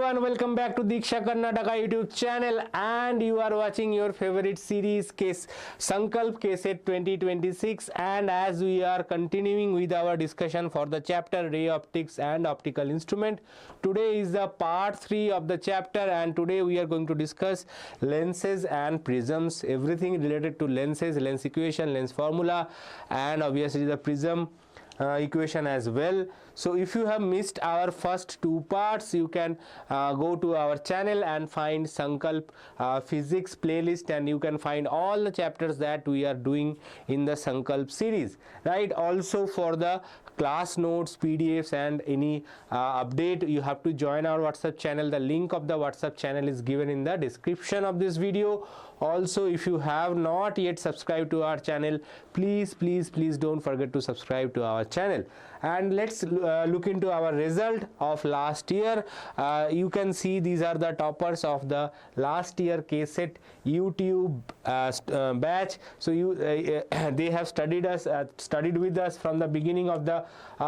everyone, welcome back to Diksha Karnataka YouTube channel, and you are watching your favorite series case Sankalp KCET 2026. And as we are continuing with our discussion for the chapter Ray Optics and Optical Instrument, today is the part 3 of the chapter, and today we are going to discuss lenses and prisms, everything related to lenses, lens equation, lens formula, and obviously the prism equation as well. So if you have missed our first 2 parts, you can go to our channel and find Sankalp Physics playlist, and you can find all the chapters that we are doing in the Sankalp series, right? Also for the class notes, PDFs, and any update, you have to join our WhatsApp channel. The link of the WhatsApp channel is given in the description of this video. Also, if you have not yet subscribed to our channel, please don't forget to subscribe to our channel. And let's look into our result of last year. You can see these are the toppers of the last year KCET YouTube batch. So they have studied with us from the beginning of the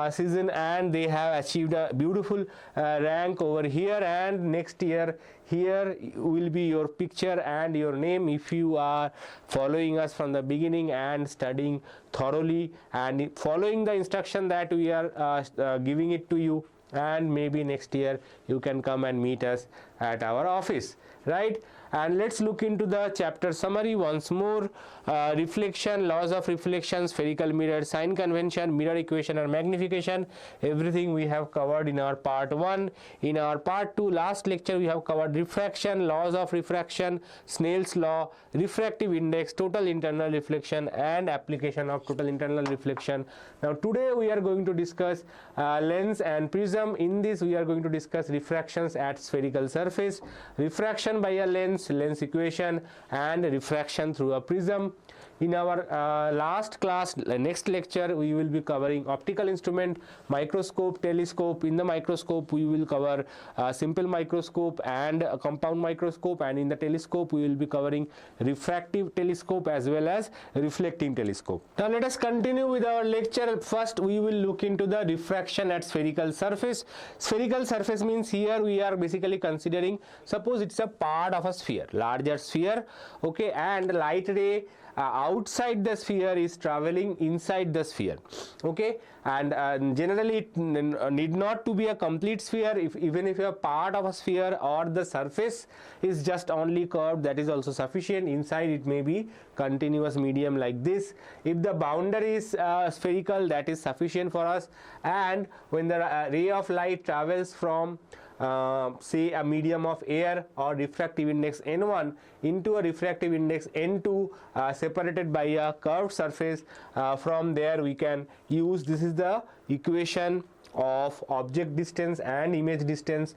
season, and they have achieved a beautiful rank over here. And next year here will be your picture and your name if you are following us from the beginning and studying thoroughly and following the instruction that we are giving it to you. And maybe next year you can come and meet us at our office, right? And let's look into the chapter summary once more. Reflection, laws of reflection, spherical mirror, sign convention, mirror equation or magnification, everything we have covered in our part 1. In our part 2, last lecture, we have covered refraction, laws of refraction, Snell's law, refractive index, total internal reflection, and application of total internal reflection. Now today we are going to discuss lens and prism. In this we are going to discuss refractions at spherical surface, refraction by a lens equation, and refraction through a prism. In our last class, next lecture, we will be covering optical instrument, microscope, telescope. In the microscope we will cover simple microscope and a compound microscope, and in the telescope we will be covering refractive telescope as well as reflecting telescope. Now let us continue with our lecture. First we will look into the refraction at spherical surface. Spherical surface means here we are basically considering, suppose it's a part of a sphere, larger sphere, okay, and light ray outside the sphere is traveling inside the sphere, okay, and generally it need not to be a complete sphere. Even if a part of a sphere or the surface is just only curved, that is also sufficient. Inside it may be continuous medium like this. If the boundary is spherical, that is sufficient for us. And when the ray of light travels from say a medium of air or refractive index n1 into a refractive index n2 separated by a curved surface, from there we can use, this is the equation of object distance and image distance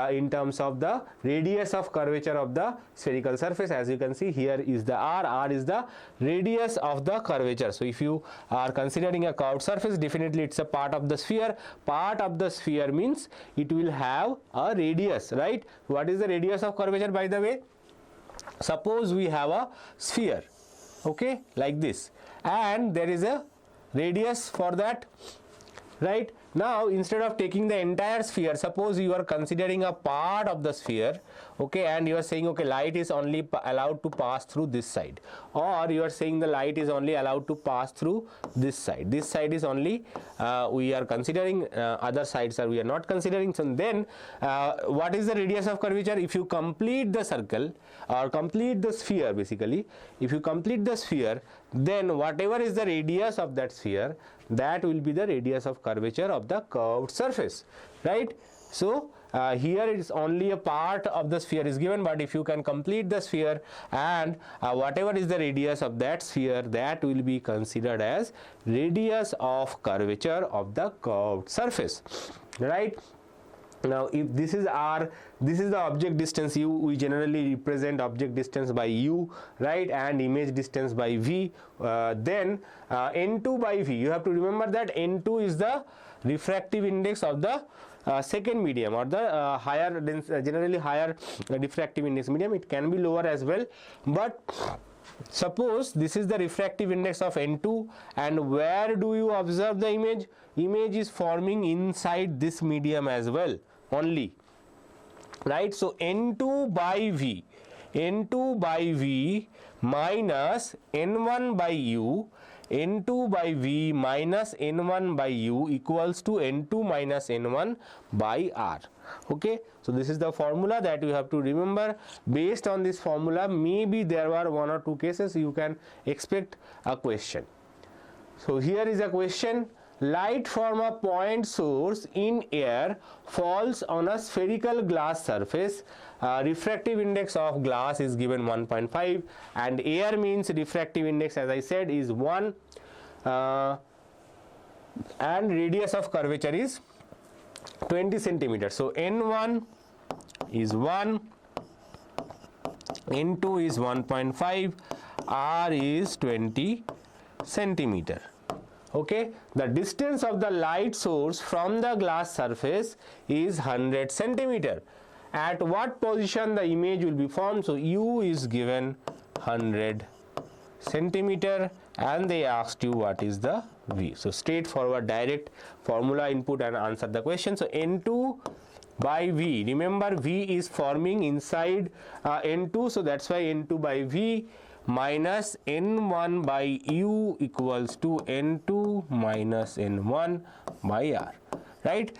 in terms of the radius of curvature of the spherical surface. As you can see, here is the r is the radius of the curvature. So if you are considering a curved surface, definitely it's a part of the sphere. Part of the sphere means it will have a radius, right? What is the radius of curvature, by the way? Suppose we have a sphere, okay, like this, and there is a radius for that, right? Now instead of taking the entire sphere, suppose you are considering a part of the sphere, okay, and you are saying, okay, light is only allowed to pass through this side, or you are saying the light is only allowed to pass through this side. This side is only we are considering, other sides are we are not considering. So then what is the radius of curvature? If you complete the circle or complete the sphere, basically if you complete the sphere, then whatever is the radius of that sphere, that will be the radius of curvature of the curved surface, right? So here it is only a part of the sphere is given, but if you can complete the sphere and whatever is the radius of that sphere, that will be considered as radius of curvature of the curved surface, right? Now if this is the object distance u, we generally represent object distance by u, right, and image distance by v. Then n2 by v, you have to remember that n2 is the refractive index of the second medium, or the higher generally higher diffractive index medium. It can be lower as well, but suppose this is the refractive index of n2, and where do you observe the image? Image is forming inside this medium as well only. right? So N2 by V, N2 by V minus N1 by U, N2 by V minus N1 by U equals to N2 minus N1 by R. Okay, so this is the formula that you have to remember. Based on this formula, maybe there were 1 or 2 cases you can expect a question. So here is a question. Light from a point source in air falls on a spherical glass surface. Refractive index of glass is given 1.5 and air means refractive index, as I said, is 1 and radius of curvature is 20 centimeters. So N1 is 1, N2 is 1.5, R is 20 centimeter. Okay, the distance of the light source from the glass surface is 100 centimeter. At what position the image will be formed? So U is given 100 centimeter and they asked you what is the V. So straightforward, direct formula input and answer the question. So N2 by V, remember V is forming inside N2, so that's why N2 by V minus N1 by U equals to N2 minus N1 by R, right?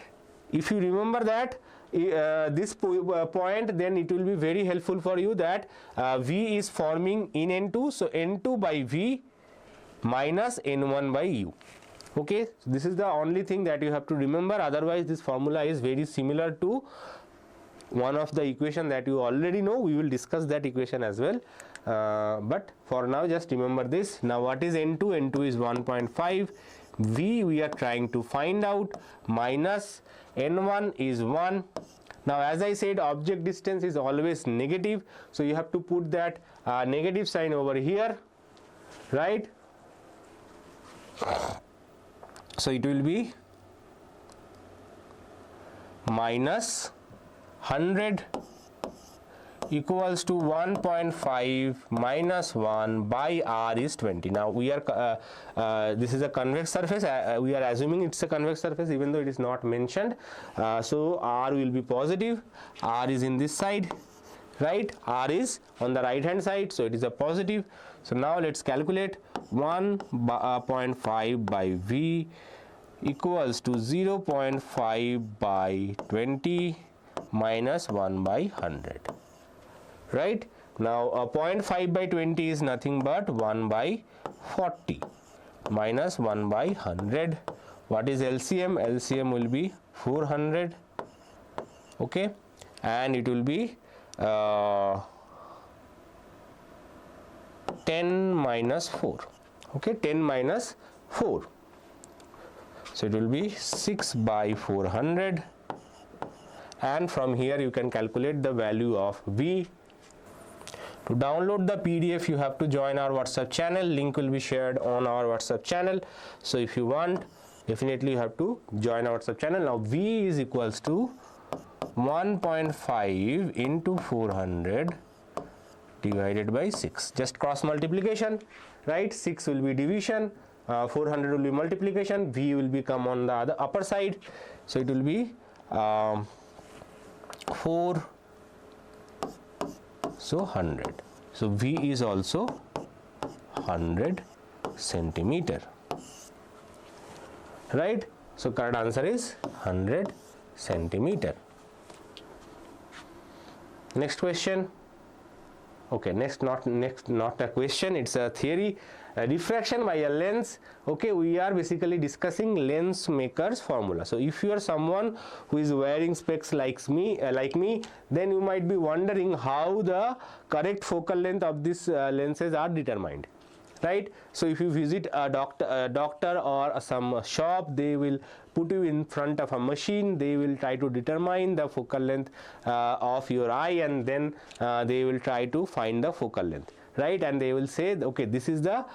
If you remember that this point, then it will be very helpful for you that V is forming in N2, so N2 by V minus N1 by U. Okay, so this is the only thing that you have to remember. Otherwise this formula is very similar to one of the equation that you already know. We will discuss that equation as well, but for now just remember this. Now what is N2? N2 is 1.5, V we are trying to find out, minus N1 is 1. Now as I said, object distance is always negative, so you have to put that negative sign over here, right? So it will be minus 100 equals to 1.5 minus 1 by R is 20. Now we are this is a convex surface, we are assuming it's a convex surface even though it is not mentioned, so R will be positive, R is in this side, right? R is on the right hand side, so it is a positive. So now let's calculate. 1.5 by V equals to 0.5 by 20 minus 1 by 100, right? Now 0.5 by 20 is nothing but 1 by 40 minus 1 by 100. What is LCM? LCM will be 400, okay, and it will be 10 minus 4, okay, 10 minus 4, so it will be 6 by 400, and from here you can calculate the value of V. To download the PDF you have to join our WhatsApp channel, link will be shared on our WhatsApp channel, so if you want, definitely you have to join our WhatsApp channel. Now V is equals to 1.5 into 400 divided by 6, just cross multiplication, right? 6 will be division, 400 will be multiplication, V will become on the other upper side, so it will be 4, so 100, so V is also 100 centimeter, right? So correct answer is 100 centimeter. Next question. Okay, not a question, it's a theory. Refraction by a lens. Okay, we are basically discussing lens maker's formula. So if you are someone who is wearing specs like me, then you might be wondering how the correct focal length of these lenses are determined, right? So if you visit a doctor or some shop, they will put you in front of a machine, they will try to determine the focal length of your eye, and then they will try to find the focal length, right? And they will say, okay, this is the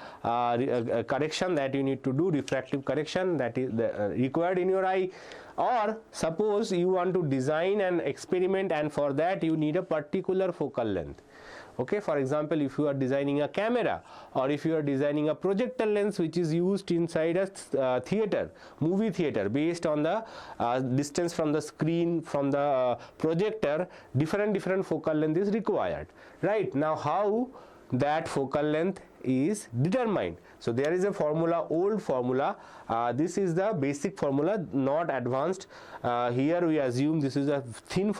correction that you need to do, refractive correction that is required in your eye. Or suppose you want to design an experiment, and for that you need a particular focal length. Okay, for example, if you are designing a camera, or if you are designing a projector lens which is used inside a theater, movie theater, based on the distance from the screen, from the projector, different focal length is required, right? Now how that focal length is determined? So there is a formula, old formula. This is the basic formula, not advanced. Here we assume this is a thin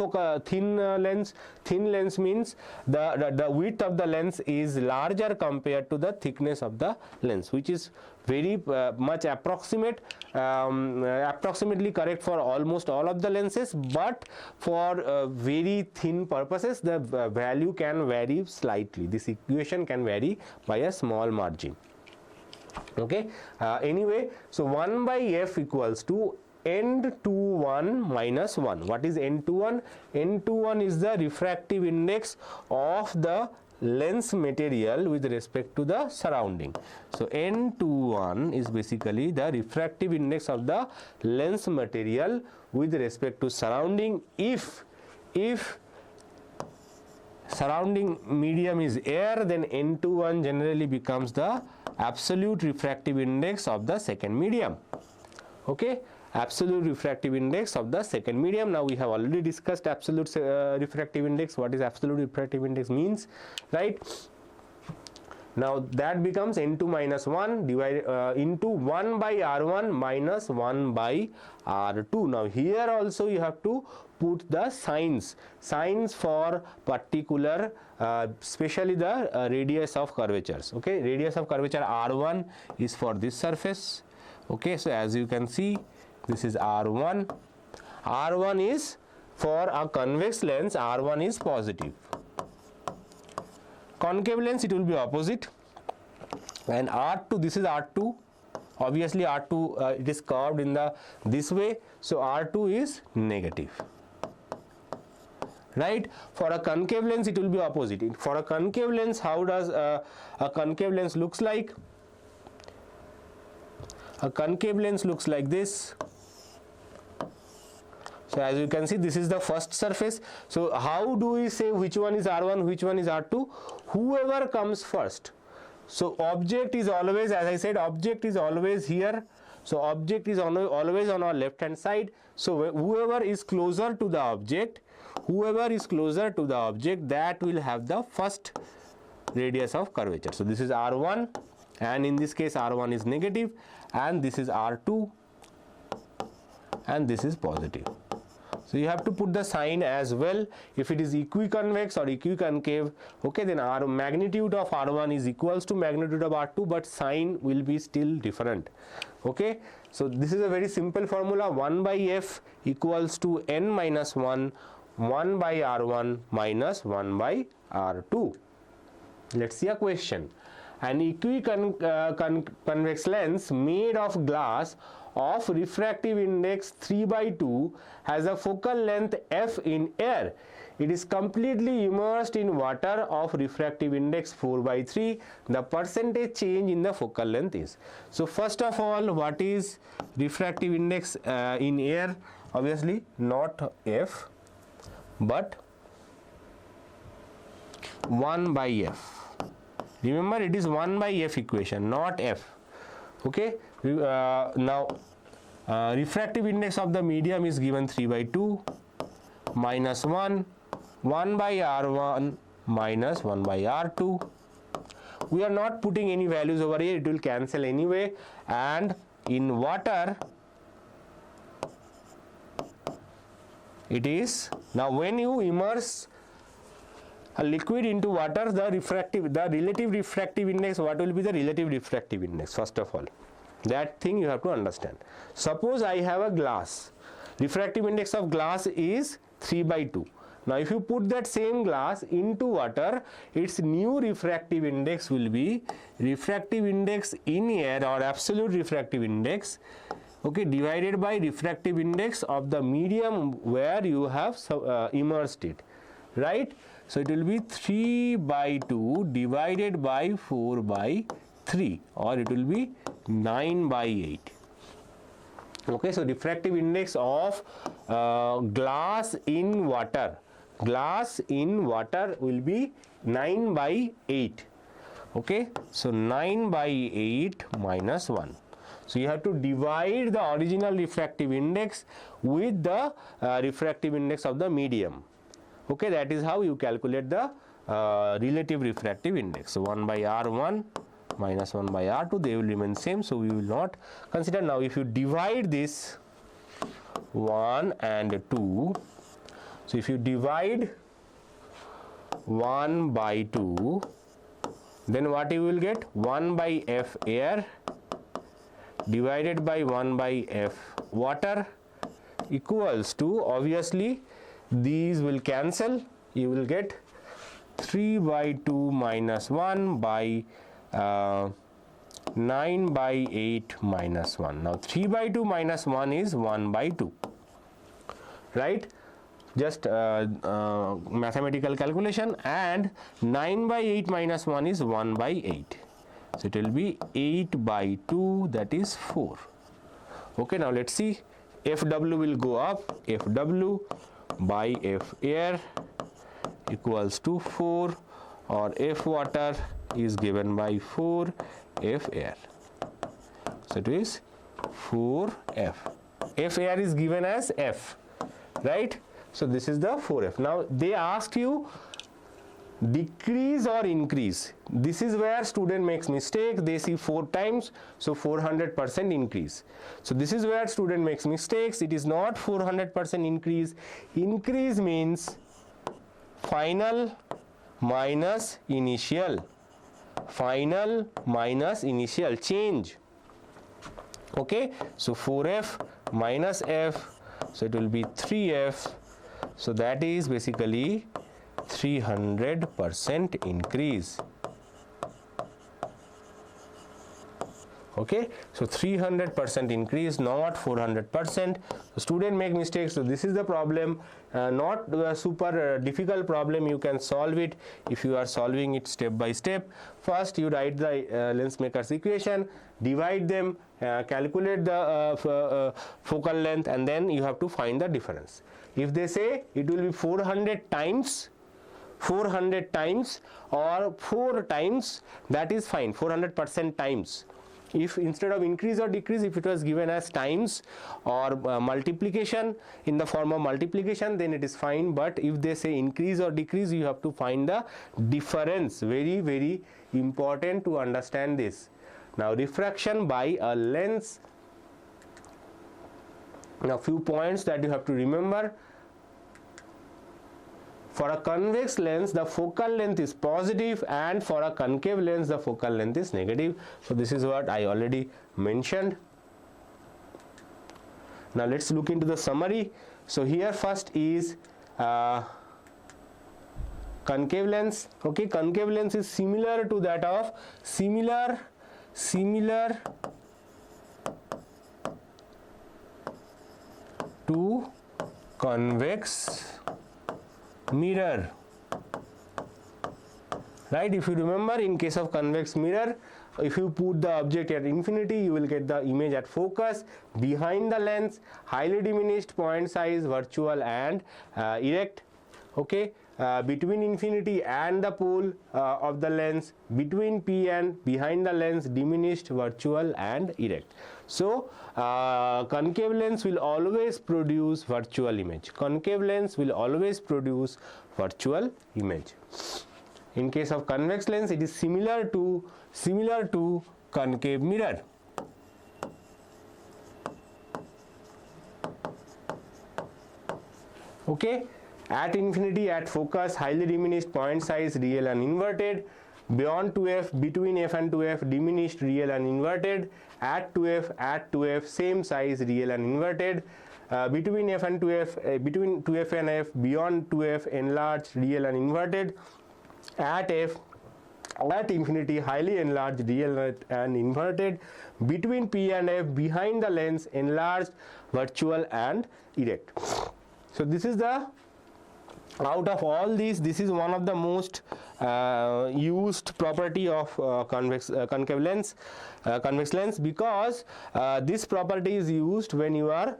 lens. Thin lens means the width of the lens is larger compared to the thickness of the lens, which is very much approximately correct for almost all of the lenses, but for very thin purposes the value can vary slightly. This equation can vary by a small margin. Okay, anyway, so 1 by f equals to n21 minus 1. What is n21? n21 is the refractive index of the lens material with respect to the surrounding. So n21 is basically the refractive index of the lens material with respect to surrounding. If surrounding medium is air, then n21 generally becomes the absolute refractive index of the second medium. Okay, absolute refractive index of the second medium. Now we have already discussed absolute refractive index. What is absolute refractive index means, right? Now that becomes n2 minus 1 divided into 1 by r1 minus 1 by r2. Now here also you have to put the signs for particular, especially the radius of curvatures. Okay, radius of curvature r1 is for this surface. Okay, so as you can see, this is r1. r1 is for a convex lens, r1 is positive. Concave lens, it will be opposite. And r2, this is r2. Obviously r2 it is curved in this way, so r2 is negative, right? For a concave lens it will be opposite. For a concave lens, how does a concave lens looks like? A concave lens looks like this. So as you can see, this is the first surface. So how do we say which one is r1, which one is r2? Whoever comes first. So object is always, as I said, object is always here. So object is always on our left hand side. So whoever is closer to the object, that will have the first radius of curvature. So this is r1, and in this case r1 is negative, and this is r2, and this is positive. So you have to put the sign as well. If it is equiconvex or equiconcave, okay, then magnitude of r1 is equals to magnitude of r2, but sign will be still different. Okay, so this is a very simple formula. 1 by f equals to n minus 1, 1 by r1 minus 1 by r2. Let's see a question. An equiconvex lens made of glass of refractive index 3 by 2 has a focal length f in air. It is completely immersed in water of refractive index 4 by 3. The percentage change in the focal length is. So first of all, what is refractive index in air? Obviously not f, but 1 by f. Remember, it is 1 by f equation, not f. Okay, now refractive index of the medium is given 3 by 2 minus 1, 1 by r1 minus 1 by r2. We are not putting any values over here, it will cancel anyway. And in water, it is, now when you immerse a liquid into water, the relative refractive index, what will be the relative refractive index? First of all, that thing you have to understand. Suppose I have a glass, refractive index of glass is 3 by 2. Now if you put that same glass into water, its new refractive index will be refractive index in air, or absolute refractive index, okay, divided by refractive index of the medium where you have immersed it, right? So it will be 3 by 2 divided by 4 by 3, or it will be 9 by 8. Okay, so refractive index of glass in water will be 9 by 8. Okay, so 9 by 8 minus 1. So you have to divide the original refractive index with the refractive index of the medium. Okay, that is how you calculate the relative refractive index. So 1 by R1 minus 1 by R2, they will remain same, so we will not consider. Now if you divide this 1 and 2, so if you divide 1 by 2, then what you will get? 1 by F air divided by 1 by F water equals to, obviously these will cancel, you will get 3 by 2 minus 1 by 9 by 8 minus 1. Now 3 by 2 minus 1 is 1 by 2, right? Just mathematical calculation. And 9 by 8 minus 1 is 1 by 8. So it will be 8 by 2, that is 4. Okay, now let's see. FW will go up. FW by F air equals to 4, or F water is given by 4 F air. So it is 4F. F air is given as F, right? So this is the 4F. Now they asked you decrease or increase. This is where student makes mistake. They see 4 times, so 400% increase. So this is where student makes mistakes. It is not 400% increase. Increase means final minus initial. Final minus initial change. Okay, so 4F minus F, so it will be 3F. So that is basically 300% increase. Okay, so 300% increase, not 400%. The student make mistakes, so this is the problem. Not a super difficult problem. You can solve it if you are solving it step by step. First you write the lens maker's equation, divide them, calculate the focal length, and then you have to find the difference. If they say it will be 400 times or 4 times, that is fine, 400% times. If instead of increase or decrease, if it was given as times or multiplication in the form of multiplication, then it is fine. But if they say increase or decrease, you have to find the difference. Very, very important to understand this. Now refraction by a lens. Now few points that you have to remember. For a convex lens, the focal length is positive, and for a concave lens, the focal length is negative. So this is what I already mentioned. Now let's look into the summary. So here first is concave lens. Okay, concave lens is similar to that of similar to convex mirror, right? If you remember, in case of convex mirror, if you put the object at infinity, you will get the image at focus, behind the lens, highly diminished, point size, virtual and erect. Okay, between infinity and the pole of the lens, between P and behind the lens, diminished, virtual and erect. So concave lens will always produce virtual image. Concave lens will always produce virtual image. In case of convex lens, it is similar to concave mirror. Okay, at infinity, at focus, highly diminished, point size, real and inverted. Beyond 2f, between f and 2f, diminished, real and inverted. At 2f, same size, real and inverted. Between f and 2f, between 2f and f, beyond 2f, enlarged, real and inverted. At f, at infinity, highly enlarged, real and inverted. Between P and F, behind the lens, enlarged, virtual and erect. So this is the out of all these, this is one of the most used property of concave lens, convex lens, because this property is used when you are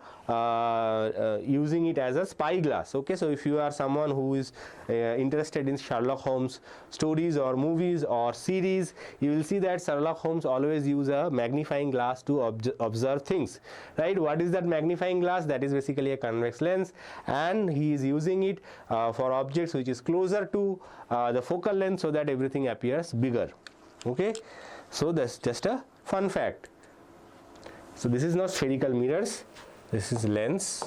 using it as a spyglass. Okay, so if you are someone who is interested in Sherlock Holmes stories or movies or series, you will see that Sherlock Holmes always use a magnifying glass to observe things, right? What is that magnifying glass? That is basically a convex lens, and he is using it for objects which is closer to the focal length, so that everything appears bigger. Okay, so that's just a fun fact. So this is not spherical mirrors, this is lens.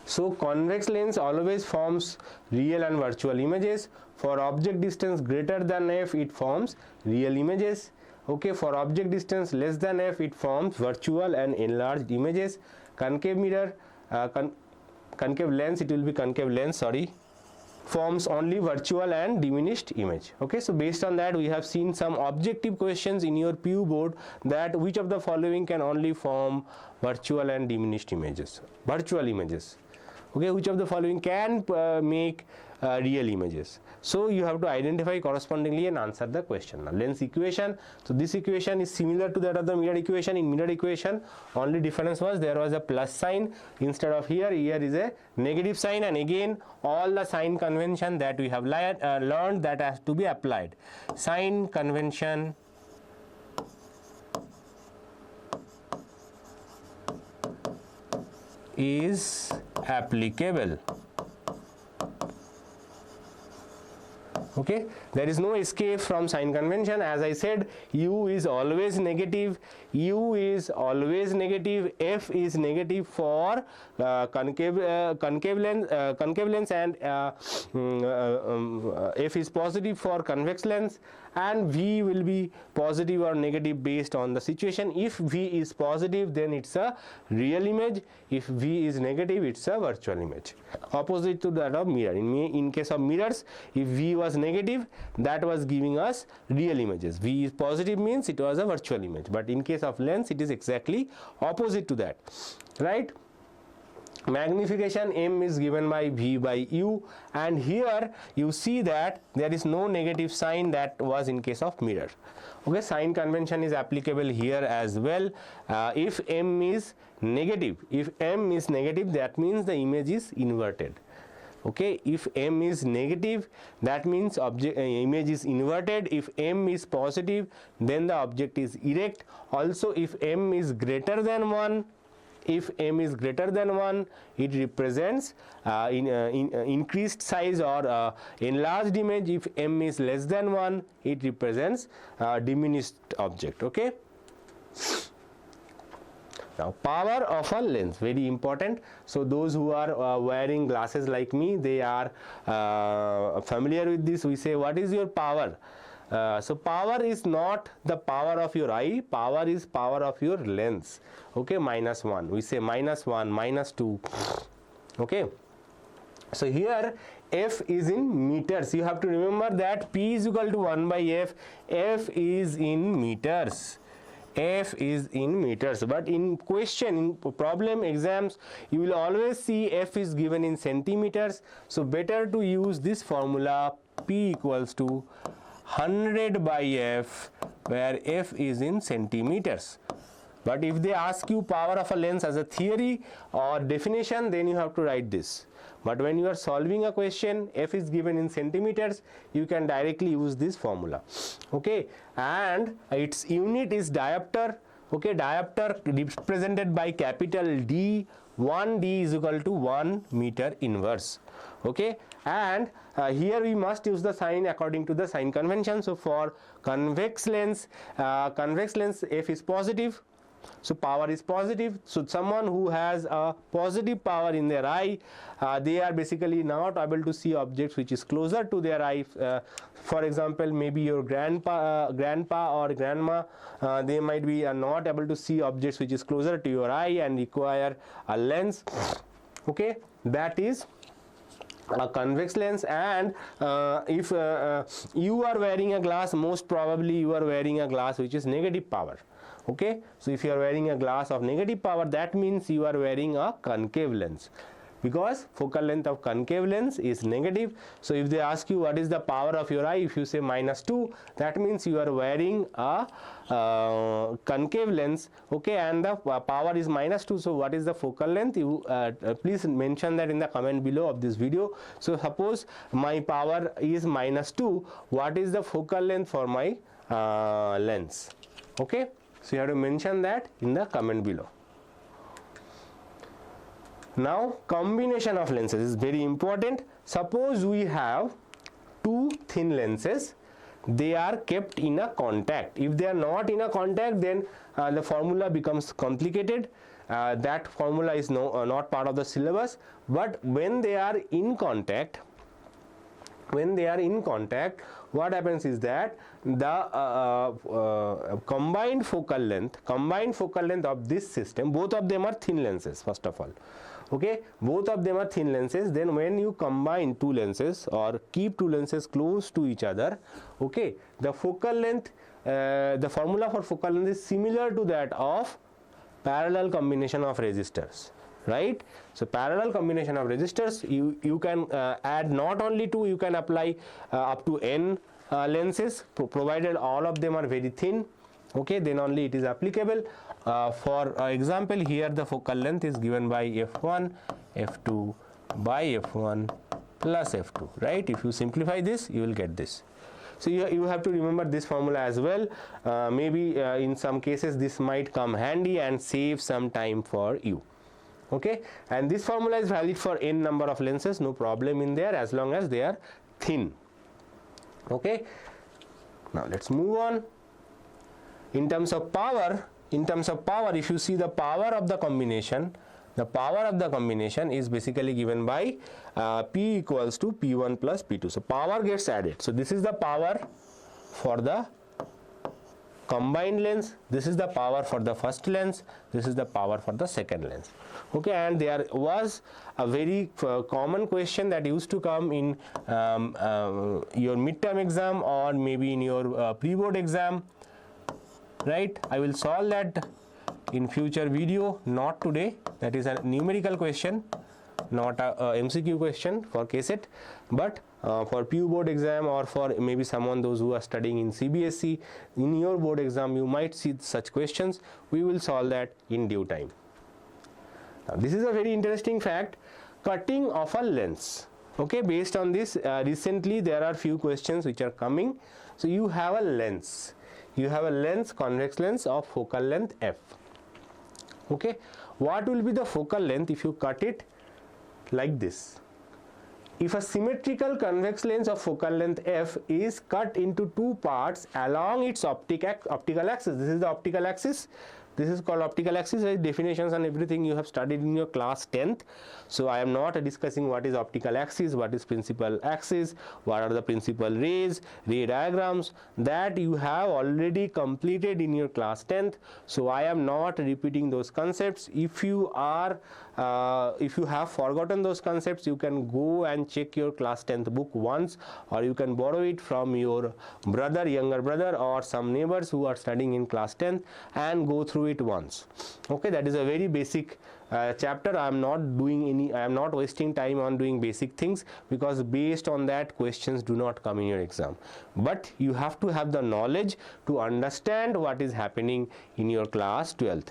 So convex lens always forms real and virtual images. For object distance greater than f, it forms real images. Okay, for object distance less than f, it forms virtual and enlarged images. Concave mirror, concave lens, it will be concave lens, sorry, forms only virtual and diminished image. Okay, so based on that, we have seen some objective questions in your PU board, that which of the following can only form virtual and diminished images, virtual images. Okay, which of the following can make real images. So you have to identify correspondingly and answer the question. Now, lens equation, so this equation is similar to that of the mirror equation. In mirror equation, only difference was there was a plus sign instead of here is a negative sign, and again all the sign convention that we have learned, that has to be applied. Sign convention is applicable. Okay, there is no escape from sign convention. As I said, u is always negative, u is always negative, f is negative for concave lens, and f is positive for convex lens, and v will be positive or negative based on the situation. If v is positive, then it's a real image. If v is negative, it's a virtual image, opposite to that of mirror. In case of mirrors, if v was negative, that was giving us real images. V is positive means it was a virtual image, but in case of lens, it is exactly opposite to that, right? Magnification m is given by v by u, and here you see that there is no negative sign that was in case of mirror. Okay, sign convention is applicable here as well. If m is negative, that means the image is inverted. Okay, if m is negative, that means image is inverted. If m is positive, then the object is erect. Also, if m is greater than 1, it represents increased size or enlarged image. If m is less than 1, it represents diminished object. Okay. Now, power of a lens, very important. So those who are wearing glasses like me, they are familiar with this. We say, what is your power? So power is not the power of your eye, power is power of your lens. Okay, -1. We say -1, -2. Okay. So here f is in meters. You have to remember that p is equal to 1 by f. F is in meters. F is in meters, but in question, in problem exams, you will always see f is given in centimeters. So better to use this formula, p equals to 100 by f, where f is in centimeters. But if they ask you power of a lens as a theory or definition, then you have to write this. But when you are solving a question, f is given in centimeters, you can directly use this formula. Okay, and its unit is diopter. Okay, diopter represented by capital D. 1d is equal to 1 meter inverse. Okay, and here we must use the sign according to the sign convention. So for convex lens f is positive, so power is positive. So someone who has a positive power in their eye, they are basically not able to see objects which is closer to their eye. For example, maybe your grandpa or grandma, they might be not able to see objects which is closer to your eye and require a lens. Okay, that is a convex lens. And if you are wearing a glass, most probably you are wearing a glass which is negative power. Okay, so if you are wearing a glass of negative power, that means you are wearing a concave lens. because focal length of concave lens is negative. So if they ask you what is the power of your eye, if you say -2, that means you are wearing a concave lens, okay, and the power is -2. So what is the focal length? You please mention that in the comment below of this video. So suppose my power is -2, what is the focal length for my lens? Okay, so you have to mention that in the comment below. Now combination of lenses is very important. Suppose we have two thin lenses, they are kept in a contact. If they are not in a contact, then the formula becomes complicated. That formula is not part of the syllabus. But when they are in contact, what happens is that the combined focal length of this system, both of them are thin lenses first of all. Okay, both of them are thin lenses. Then when you combine two lenses or keep two lenses close to each other, okay, the focal length, the formula for focal length is similar to that of parallel combination of resistors, right? So parallel combination of resistors, you can add not only two, you can apply up to n lenses, provided all of them are very thin, okay, then only it is applicable. For example, here the focal length is given by f1 f2 by f1 plus f2, right? If you simplify this, you will get this. So you have to remember this formula as well. Maybe in some cases this might come handy and save some time for you. Okay, and this formula is valid for n number of lenses, no problem in there as long as they are thin. Okay, now let's move on. In terms of power, if you see the power of the combination is basically given by P equals to P1 plus P2. So power gets added. So this is the power for the combined lens, this is the power for the first lens, this is the power for the second lens. Okay, and there was a very common question that used to come in your midterm exam or maybe in your pre-board exam, right? I will solve that in future video, not today. That is a numerical question, not a MCQ question for KCET, but for PU board exam or for maybe someone those who are studying in CBSE, in your board exam you might see such questions. We will solve that in due time. Now this is a very interesting fact, cutting of a lens. Okay, based on this recently there are few questions which are coming. So you have a lens, convex lens of focal length f. Okay, what will be the focal length if you cut it like this? If a symmetrical convex lens of focal length f is cut into two parts along its optical axis, this is the optical axis, this is called optical axis. Definitions and everything you have studied in your class 10th. So I am not discussing what is optical axis, what is principal axis, what are the principal rays, ray diagrams, that you have already completed in your class 10th. So I am not repeating those concepts. If you have forgotten those concepts, you can go and check your class 10th book once, or you can borrow it from your brother, younger brother, or some neighbors who are studying in class 10th and go through it once. Okay, that is a very basic chapter. I am not wasting time on doing basic things, because based on that questions do not come in your exam. But you have to have the knowledge to understand what is happening in your class 12th.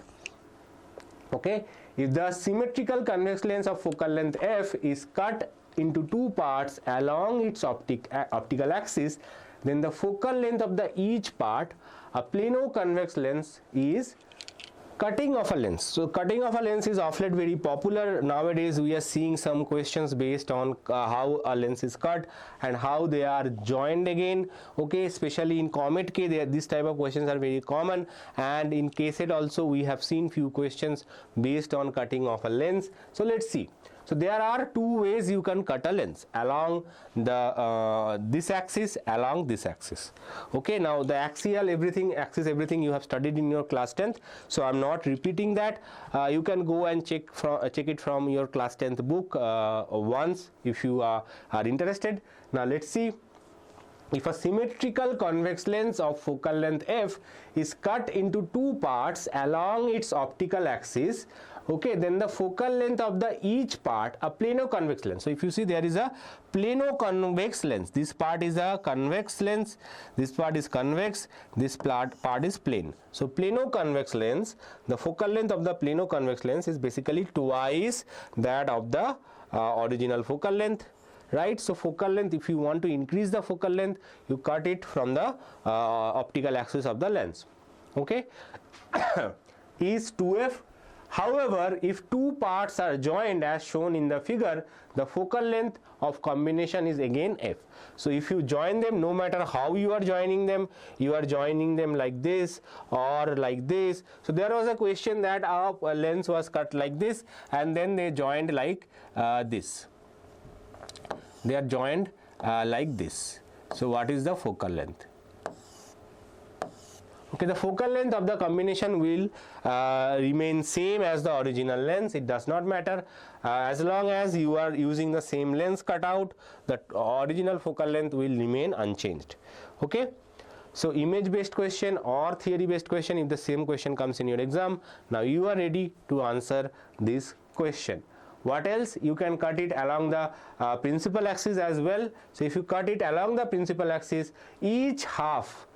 Okay, if the symmetrical convex lens of focal length f is cut into two parts along its optical axis, then the focal length of the each part, a plano-convex lens, is cutting of a lens. So cutting of a lens is of late very popular. Nowadays we are seeing some questions based on how a lens is cut and how they are joined again. Okay, especially in Comet K, this type of questions are very common, and in KCET also we have seen few questions based on cutting of a lens. So let's see. So there are two ways you can cut a lens: along the this axis, along this axis. Okay, now the axial axis everything you have studied in your class 10th, so I'm not repeating that. You can go and check it from your class 10th book once if you are interested. Now let's see. If a symmetrical convex lens of focal length f is cut into two parts along its optical axis, Okay, then the focal length of the each part, a plano-convex lens. So if you see, there is a plano-convex lens. This part is a convex lens, this part is convex, this part is plane. So plano-convex lens, the focal length of the plano-convex lens is basically twice that of the original focal length, right? So focal length, if you want to increase the focal length, you cut it from the optical axis of the lens. Okay, is 2f. However, if two parts are joined as shown in the figure, the focal length of combination is again f. So if you join them, no matter how you are joining them like this or like this. So there was a question that our lens was cut like this and then they joined like this. They are joined like this. So what is the focal length? Okay, the focal length of the combination will remain same as the original lens. It does not matter as long as you are using the same lens cutout, the original focal length will remain unchanged. Okay, so image based question or theory based question, if the same question comes in your exam, now you are ready to answer this question. What else? You can cut it along the principal axis as well. So if you cut it along the principal axis, each half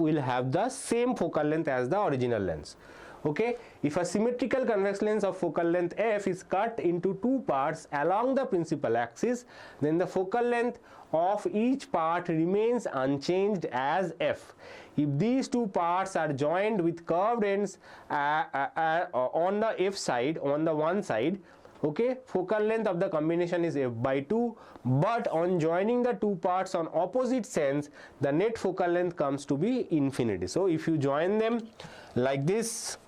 will have the same focal length as the original lens. Okay, if a symmetrical convex lens of focal length f is cut into two parts along the principal axis, then the focal length of each part remains unchanged as f. If these two parts are joined with curved ends on the f side, on the one side, okay, focal length of the combination is f by 2, but on joining the two parts on opposite ends, the net focal length comes to be infinity. So if you join them like this,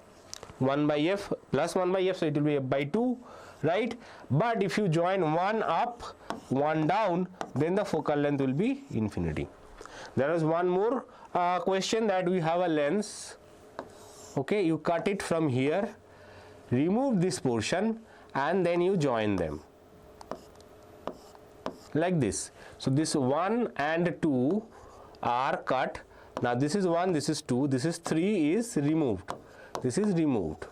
1 by f plus 1 by f, so it will be f by 2, right? But if you join one up, one down, then the focal length will be infinity. There is one more question that we have a lens. Okay, you cut it from here, remove this portion, and then you join them like this. So this 1 and 2 are cut. Now this is 1, this is 2, this is 3 is removed. This is removed.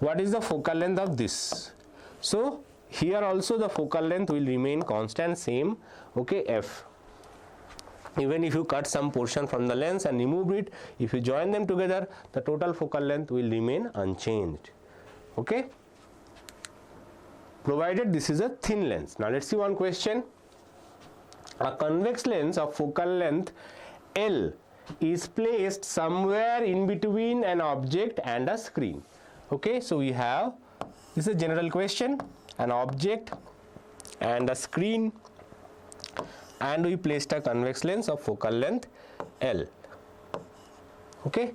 What is the focal length of this? So here also the focal length will remain constant, same, okay, f. Even if you cut some portion from the lens and remove it, if you join them together, the total focal length will remain unchanged. Okay, provided this is a thin lens. Now let's see one question. A convex lens of focal length L is placed somewhere in between an object and a screen. Okay, so we have, this is a general question, an object and a screen, and we placed a convex lens of focal length L. Okay,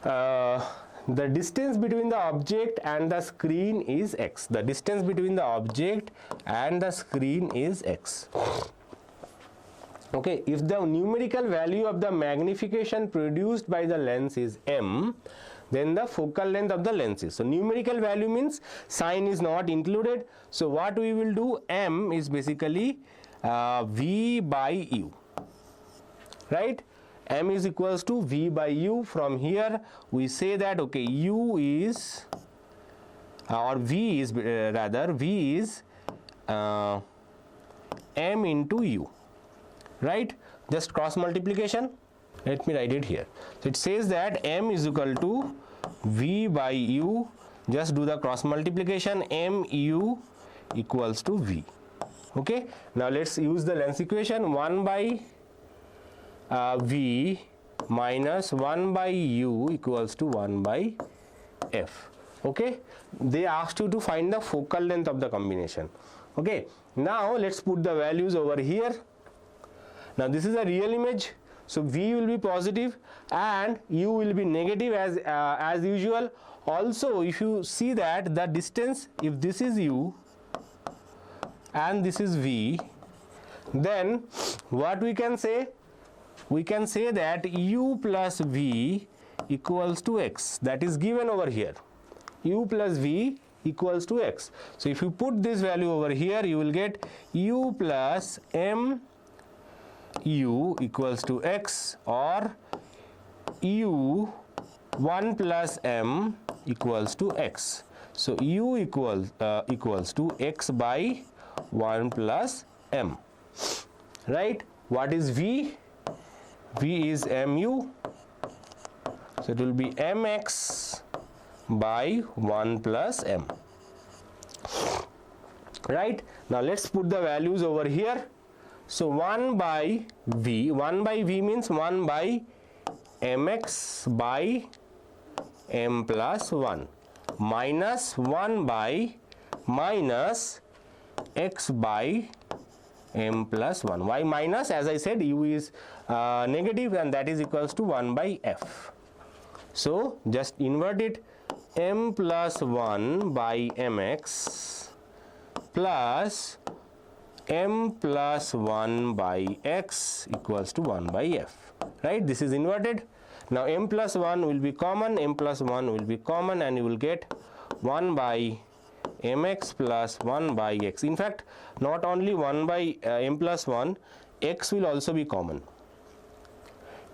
the distance between the object and the screen is x. The distance between the object and the screen is x. Okay, if the numerical value of the magnification produced by the lens is m, then the focal length of the lens is. So numerical value means sign is not included. So what we will do, m is basically v by u, right? M is equals to v by u. From here we say that, okay, u is or v is rather v is m into u, right? Just cross multiplication. Let me write it here. So it says that m is equal to v by u. Just do the cross multiplication. M u equals to v. Okay, now let's use the lens equation. 1 by v minus 1 by u equals to 1 by f. Okay, they asked you to find the focal length of the combination. Okay, now let's put the values over here. Now this is a real image, so v will be positive and u will be negative as usual. Also, if you see that the distance, if this is u and this is v, then what we can say? We can say that u plus v equals to x. That is given over here. U plus v equals to x. So if you put this value over here, you will get u plus m u equals to x, or u 1 plus m equals to x. So u equals to x by 1 plus m, right? What is v? V is mu, so it will be mx by 1 plus m, right? Now let's put the values over here. So 1 by v means 1 by mx by m plus 1 minus 1 by minus x by m plus 1. Why minus? As I said, u is negative and that is equals to 1 by f. So just invert it, m plus 1 by mx plus m plus 1 by x equals to 1 by f, right? This is inverted. Now m plus 1 will be common, m plus 1 will be common, and you will get 1 by mx plus 1 by x. In fact, not only 1 by m plus 1, x will also be common.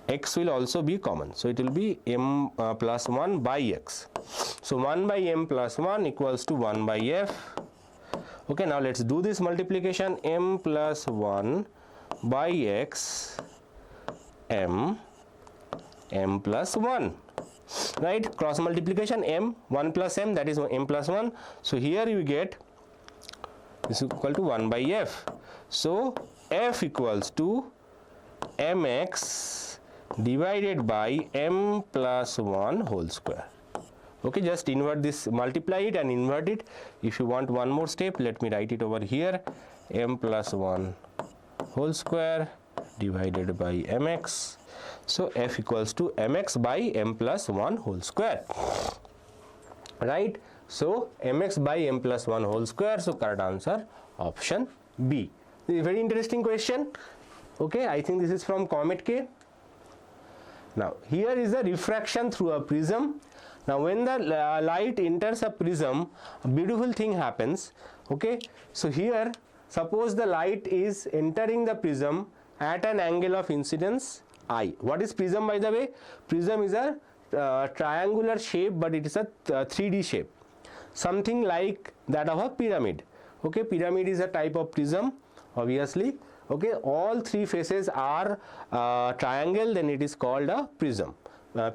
X will also be common. So it will be m plus 1 by x. So 1 by m plus 1 equals to 1 by f. Okay, now let's do this multiplication. M plus 1 by x, m plus 1, right? Cross multiplication, m 1 plus m, that is m plus 1. So here you get this is equal to 1 by f. So f equals to mx divided by m plus 1 whole square. Okay, just invert this, multiply it and invert it. If you want one more step, let me write it over here. M plus 1 whole square divided by mx. So f equals to mx by m plus 1 whole square, right? So mx by m plus 1 whole square. So correct answer option B. This is a very interesting question. Okay, I think this is from Comet K. Now here is the refraction through a prism. Now when the light enters a prism, a beautiful thing happens. Okay, so here suppose the light is entering the prism at an angle of incidence I. What is prism, by the way? Prism is a triangular shape, but it is a 3D shape, something like that of a pyramid. Okay, pyramid is a type of prism, obviously. Okay, all three faces are triangle, then it is called a prism.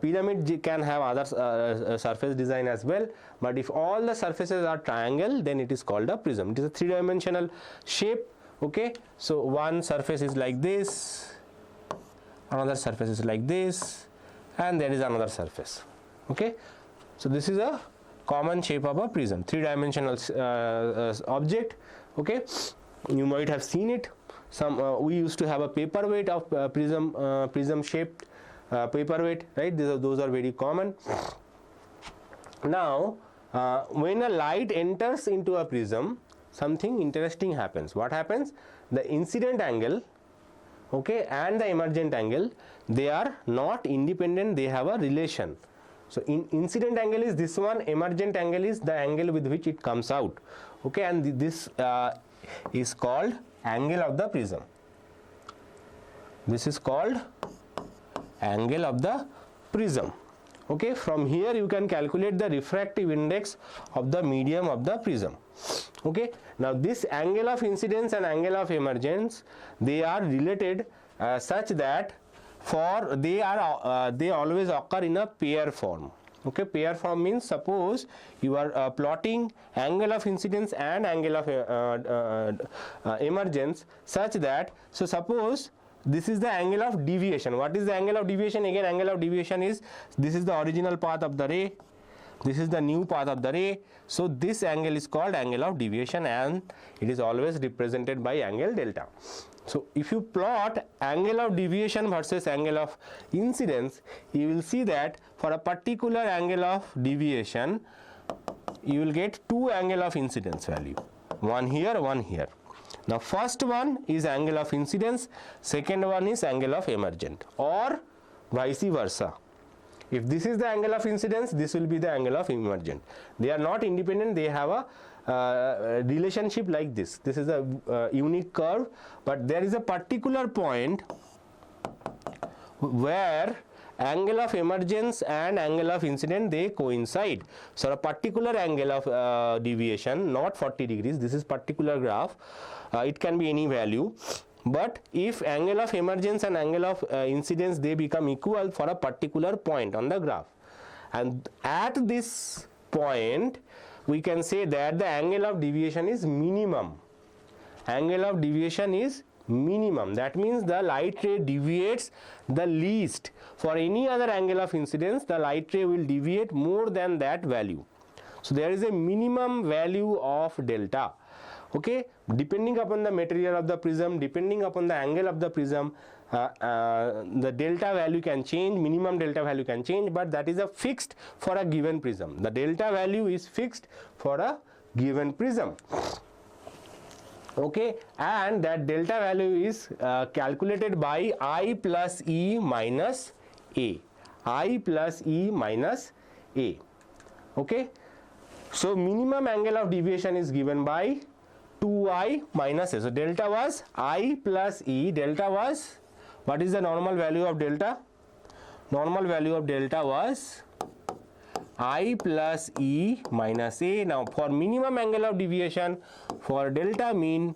Pyramid can have other surface design as well, but if all the surfaces are triangle, then it is called a prism. It is a three-dimensional shape. Okay, so one surface is like this, another surface is like this, and there is another surface. Okay, so this is a common shape of a prism, three-dimensional object. Okay, you might have seen it. We used to have a paperweight of prism shaped paperweight, right? Those are very common. Now when a light enters into a prism, something interesting happens. What happens? The incident angle, okay, and the emergent angle, they are not independent, they have a relation. So incident angle is this one, emergent angle is the angle with which it comes out. Okay, and this is called angle of the prism. This is called angle of the prism. Okay, from here you can calculate the refractive index of the medium of the prism. Okay, now this angle of incidence and angle of emergence, they are related such that they always occur in a pair form. Okay, pair form means suppose you are plotting angle of incidence and angle of emergence such that, so suppose this is the angle of deviation. What is the angle of deviation? Again, angle of deviation is, this is the original path of the ray, this is the new path of the ray. So this angle is called angle of deviation, and it is always represented by angle delta. So if you plot angle of deviation versus angle of incidence, you will see that for a particular angle of deviation, you will get two angle of incidence value, one here, one here. Now first one is angle of incidence, second one is angle of emergent, or vice versa. If this is the angle of incidence, this will be the angle of emergent. They are not independent, they have a relationship like this. This is a unique curve, but there is a particular point where angle of emergence and angle of incidence, they coincide. So a particular angle of deviation, not 40 degrees, this is particular graph, it can be any value, but if angle of emergence and angle of incidence, they become equal for a particular point on the graph, and at this point we can say that the angle of deviation is minimum. Angle of deviation is minimum, that means the light ray deviates the least. For any other angle of incidence, the light ray will deviate more than that value. So there is a minimum value of delta. Okay, depending upon the material of the prism, depending upon the angle of the prism, the delta value can change, minimum delta value can change, but that is a fixed for a given prism. The delta value is fixed for a given prism. Okay, and that delta value is calculated by I plus E minus A. I plus E minus A. Okay, so minimum angle of deviation is given by 2I minus A. So delta was I plus E. Delta was, what is the normal value of delta? Normal value of delta was I plus E minus A. Now for minimum angle of deviation, for delta mean,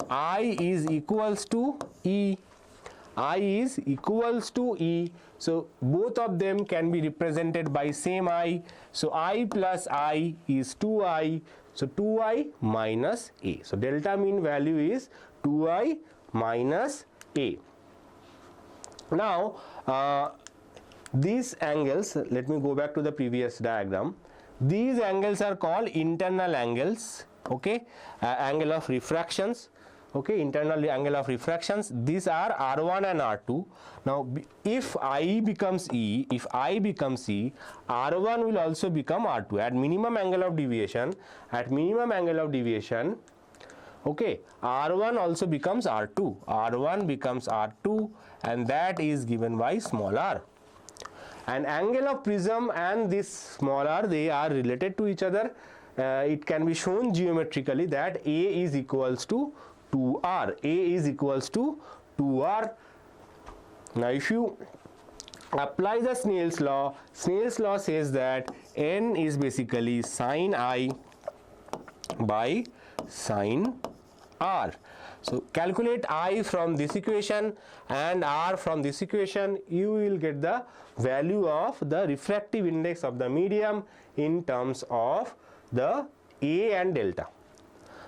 I is equals to E. I is equals to E. So both of them can be represented by same I. So I plus I is 2I. So 2I minus A. So delta mean value is 2I minus A. Now these angles, let me go back to the previous diagram. These angles are called internal angles. Okay, angle of refractions. Okay, internal angle of refractions. These are R1 and R2. Now if I becomes E, if I becomes E, R1 will also become R2 at minimum angle of deviation. At minimum angle of deviation, okay, R1 also becomes R2. R1 becomes R2, and that is given by small r. And angle of prism and this small r, they are related to each other. It can be shown geometrically that A is equals to 2r. A is equals to 2r. Now if you apply the Snell's law says that n is basically sine I by sine r. So calculate I from this equation and r from this equation, you will get the value of the refractive index of the medium in terms of the A and delta.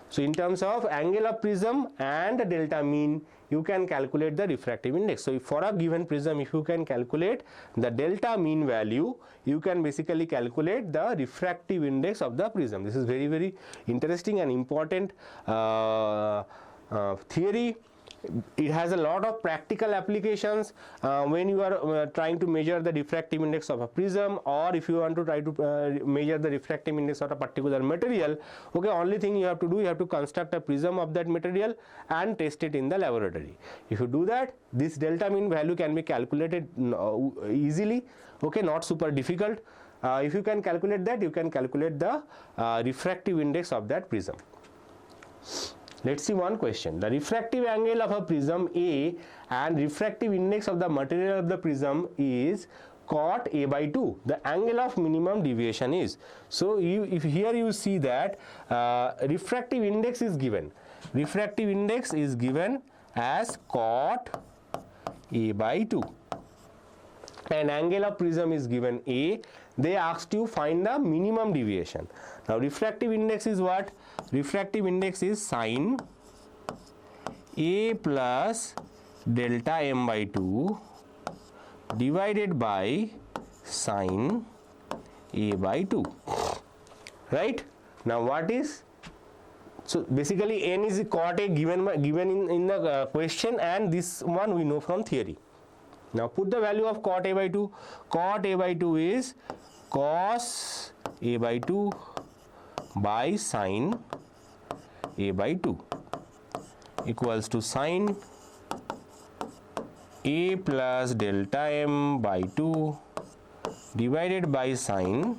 So in terms of angle of prism and delta mean, you can calculate the refractive index. So if for a given prism, if you can calculate the delta mean value, you can basically calculate the refractive index of the prism. This is very, very interesting and important theory. It has a lot of practical applications when you are trying to measure the refractive index of a prism, or if you want to try to measure the refractive index of a particular material. Okay, only thing you have to do, you have to construct a prism of that material and test it in the laboratory. If you do that, this delta mean value can be calculated easily. Okay, not super difficult. If you can calculate that, you can calculate the refractive index of that prism. Let's see one question. The refractive angle of a prism A and refractive index of the material of the prism is cot A by 2. The angle of minimum deviation is. So if here you see that refractive index is given. Refractive index is given as cot A by 2. And angle of prism is given A. They asked you find the minimum deviation. Now refractive index is what? Refractive index is sine A plus delta m by 2 divided by sine A by 2. Right? Now what is? So basically n is cot A given in the question, and this one we know from theory. Now put the value of cot A by 2. Cot A by 2 is cos A by 2 by sine A by 2 equals to sine A plus delta m by 2 divided by sine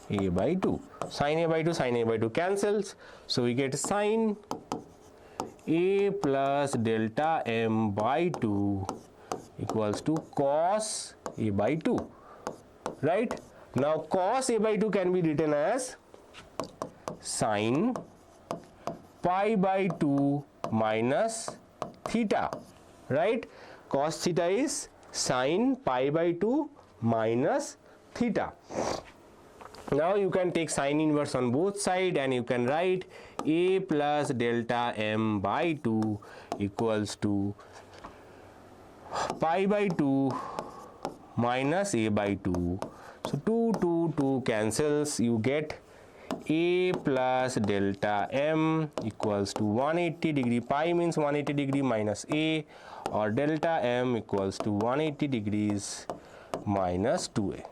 A by 2. Sine A by 2, sine A by 2 cancels. So we get sine A plus delta m by 2 equals to cos a by 2, right? Now cos a by 2 can be written as sin pi by 2 minus theta, right? Cos theta is sin pi by 2 minus theta. Now you can take sin inverse on both sides and you can write a plus delta m by 2 equals to pi by 2 minus a by 2. So 2 cancels, you get a plus delta m equals to 180 degree, pi means 180 degree minus a, or delta m equals to 180 degrees minus 2a.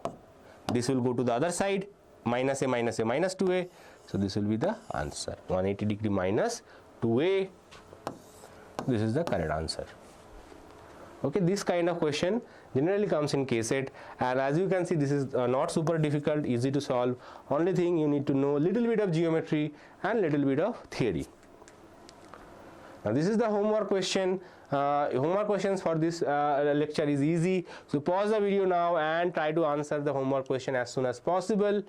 This will go to the other side, minus a minus a minus 2a, so this will be the answer, 180 degree minus 2a. This is the correct answer. Okay, this kind of question generally comes in KCET, and as you can see, this is not super difficult, easy to solve. Only thing you need to know little bit of geometry and little bit of theory. Now this is the homework question. Homework questions for this lecture is easy, so pause the video now and try to answer the homework question as soon as possible.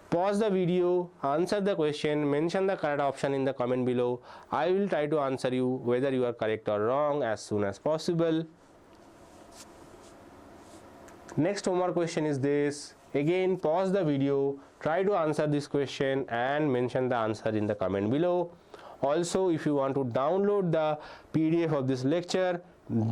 Pause the video, answer the question, mention the correct option in the comment below. I will try to answer you whether you are correct or wrong as soon as possible. Next homework question is this. Again, pause the video, try to answer this question and mention the answer in the comment below. Also, if you want to download the PDF of this lecture,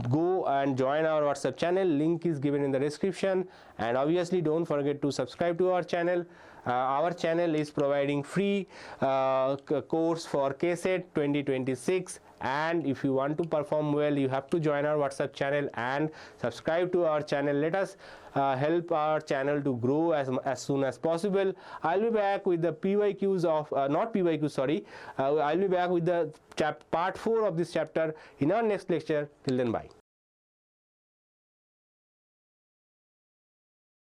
go and join our WhatsApp channel, link is given in the description, and obviously don't forget to subscribe to our channel. Our channel is providing free course for KCET 2026, and if you want to perform well, you have to join our WhatsApp channel and subscribe to our channel. Let us help our channel to grow as soon as possible. I'll be back with the PYQs of not PYQs, sorry. I'll be back with the part 4 of this chapter in our next lecture. Till then, bye.